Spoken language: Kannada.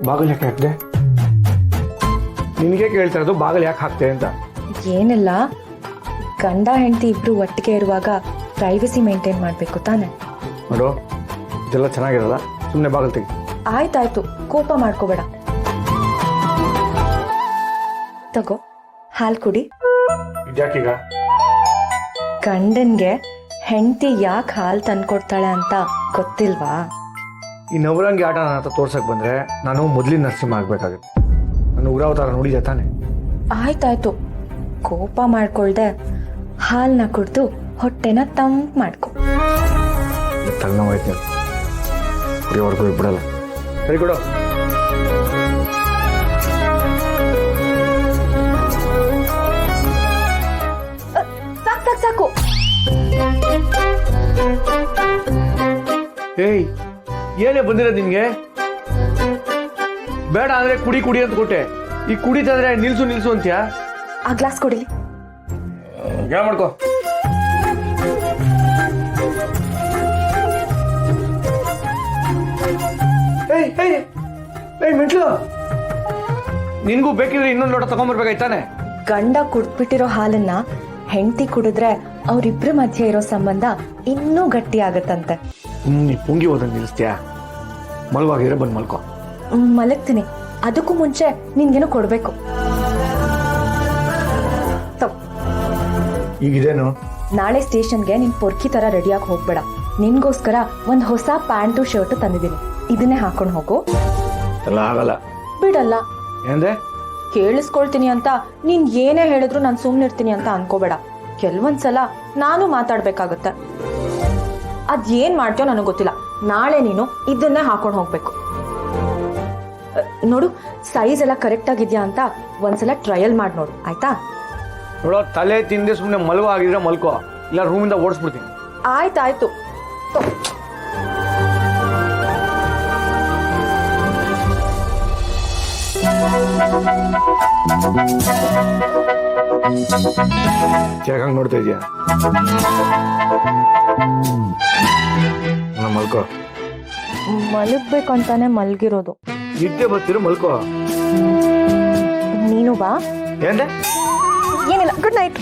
ಬಾಗಿಲು ಯಾಕೆ ಹಾಕ್ದೆ? ನಿನಗೆ ಕೇಳ್ತಾ ಇರೋದು ಬಾಗಿಲು ಯಾಕೆ ಹಾಕ್ತೆ ಅಂತ. ಏನಿಲ್ಲ, ಗಂಡ ಹೆಂಡತಿ ಇಬ್ರು ಒಟ್ಟಿಗೆ ಇರುವಾಗ ಪ್ರೈವಸಿ ಮೇಂಟೈನ್ ಮಾಡ್ಬೇಕು ತಾನೆ. ನೋಡು, ಇದೆಲ್ಲ ಚೆನ್ನಾಗಿರಲ್ಲ, ಸುಮ್ಮನೆ ಬಾಗಿಲು ತೆಗಿ. ಆಯ್ತಾಯ್ತು, ಕೋಪ ಮಾಡ್ಕೋಬೇಡ. ತಗೋ, ಹಾಲು ಕುಡಿ. ಇದ್ಯಾಕೀಗ? ಗಂಡನ್ಗೆ ಹೆಂಡತಿ ಯಾಕೆ ಹಾಲು ತಂದ್ಕೊಡ್ತಾಳೆ ಅಂತ ಗೊತ್ತಿಲ್ವಾ? ಈ ನವರಂಗಿ ಆಟ ನನ್ನ ಹತ್ರ ತೋರ್ಸಕ್ ಬಂದ್ರೆ ನಾನು ಮೊದಲಿನ ನರಸಿಂಹ ಆಗ್ಬೇಕಾಗುತ್ತೆ. ನಾನು ಉಗ್ರಾವತಾರ ನೋಡಿದೆ ತಾನೆ. ಆಯ್ತಾಯ್ತು, ಕೋಪ ಮಾಡ್ಕೊಳ್ದೆ ಹಾಲ್ನ ಕುಡ್ದು ಹೊಟ್ಟೆನ ತಂಪು ಮಾಡ್ಕೊ. ತಲೆನೋವಾಯ್ತು, ಕುಡಿಯೋವರೆಗೂ ಬಿಡಲ್ಲ. ಸರಿ ಕೊಡು. ಸಾಕು ಸಾಕು ಸಾಕು. ಏಯ್, ಏನೇ ಬಂದಿರೋದು ನಿನ್ಗೆ? ಬೇಡ ಅಂದ್ರೆ ಕುಡಿ ಕುಡಿ ಅಂತ ಕೊಟ್ಟೆ. ಈ ಕುಡಿತಂದ್ರೆ ನಿಲ್ಸು ನಿಲ್ಸು ಅಂತ್ಯಾ? ಆ ಗ್ಲಾಸ್ ಕೊಡಿಲಿ. ಯಾವ ಮಾಡ್ಕೋ. ಏಯ್ ಏಯ್ ಏಯ್ ಮೆಟ್ಲು, ನಿನ್ಗೂ ಬೇಕಿದ್ರೆ ಇನ್ನೊಂದು ಲೋಟ ತಗೊಂಡ್ಬರ್ಬೇಕಾಯ್ತಾನೆ. ಗಂಡ ಕುಡ್ದ್ಬಿಟ್ಟಿರೋ ಹಾಲನ್ನ ಹೆಂಡತಿ ಕುಡಿದ್ರೆ ಅವ್ರಿಬ್ರ ಮಧ್ಯೆ ಇರೋ ಸಂಬಂಧ ಇನ್ನೂ ಗಟ್ಟಿ ಆಗತ್ತಂತೆ. ನೀ ಪುಂಗಿ ಹೋದಂಗೆ ನಿಲ್ಲಿಸ್ತೀಯಾ? ಮಲ್ವಾಗಿದ್ರೆ ಬಂದು ಮಲ್ಕೋ. ಮಲಗ್ತೀನಿ, ಅದಕ್ಕೂ ಮುಂಚೆ ನಿನ್ಗೇನು ಕೊಡ್ಬೇಕು. ಈಗಿದೇನು? ನಾಳೆ ಸ್ಟೇಷನ್ಗೆ ನಿನ್ ಪೊರ್ಕಿ ತರ ರೆಡಿಯಾಗಿ ಹೋಗ್ಬೇಡ. ನಿನ್ಗೋಸ್ಕರ ಒಂದ್ ಹೊಸ ಪ್ಯಾಂಟು ಶರ್ಟ್ ತಂದಿದ್ದೀನಿ, ಇದನ್ನೇ ಹಾಕೊಂಡು ಹೋಗು. ಎಲ್ಲ ಆಗಲ್ಲ. ಬಿಡಲ್ಲ. ಏನಂದೆ? ಕೇಳಿಸ್ಕೊಳ್ತೀನಿ ಅಂತ ನೀನ್ ಏನೇ ಹೇಳಿದ್ರು ನಾನು ಸುಮ್ನಿರ್ತೀನಿ ಅಂತ ಅನ್ಕೋಬೇಡ. ಕೆಲವೊಂದ್ಸಲ ನಾನು ಮಾತಾಡ್ಬೇಕಾಗತ್ತೆ. ಅದೇನ್ ಮಾಡ್ತೀಯೋ ನನಗೆ ಗೊತ್ತಿಲ್ಲ. ನಾಳೆ ನೀನು ಇದನ್ನೇ ಹಾಕೊಂಡು ಹೋಗ್ಬೇಕು. ನೋಡು, ಸೈಜ್ ಎಲ್ಲ ಕರೆಕ್ಟ್ ಆಗಿದ್ಯಾ ಅಂತ ಒಂದ್ಸಲ ಟ್ರಯಲ್ ಮಾಡಿ ನೋಡು, ಆಯ್ತಾ? ನೋಡೋ, ತಲೆ ತಿಂದೆ ಸುಮ್ಮನೆ ಮಲ್ಗೋ ಆಗಿದ್ರೆ ಮಲ್ಕೋ, ಇಲ್ಲ ರೂಮಿಂದ ಓಡಿಸ್ಬಿಡ್ತೀನಿ. ಆಯ್ತಾಯ್ತು. ಯಾಕಂಗ್ ನೋಡ್ತಾ ಇದೀಯಾ? ಮಲ್ಕೋ. ಮಲಗ್ಬೇಕು ಅಂತಾನೆ ಮಲ್ಗಿರೋದು. ನಿದ್ದೆ ಬರ್ತಿರೋ, ಮಲ್ಕೋ. ನೀನು ಬಾ. ಏನ್ರೆ? ಏನಿಲ್ಲ, ಗುಡ್ ನೈಟ್.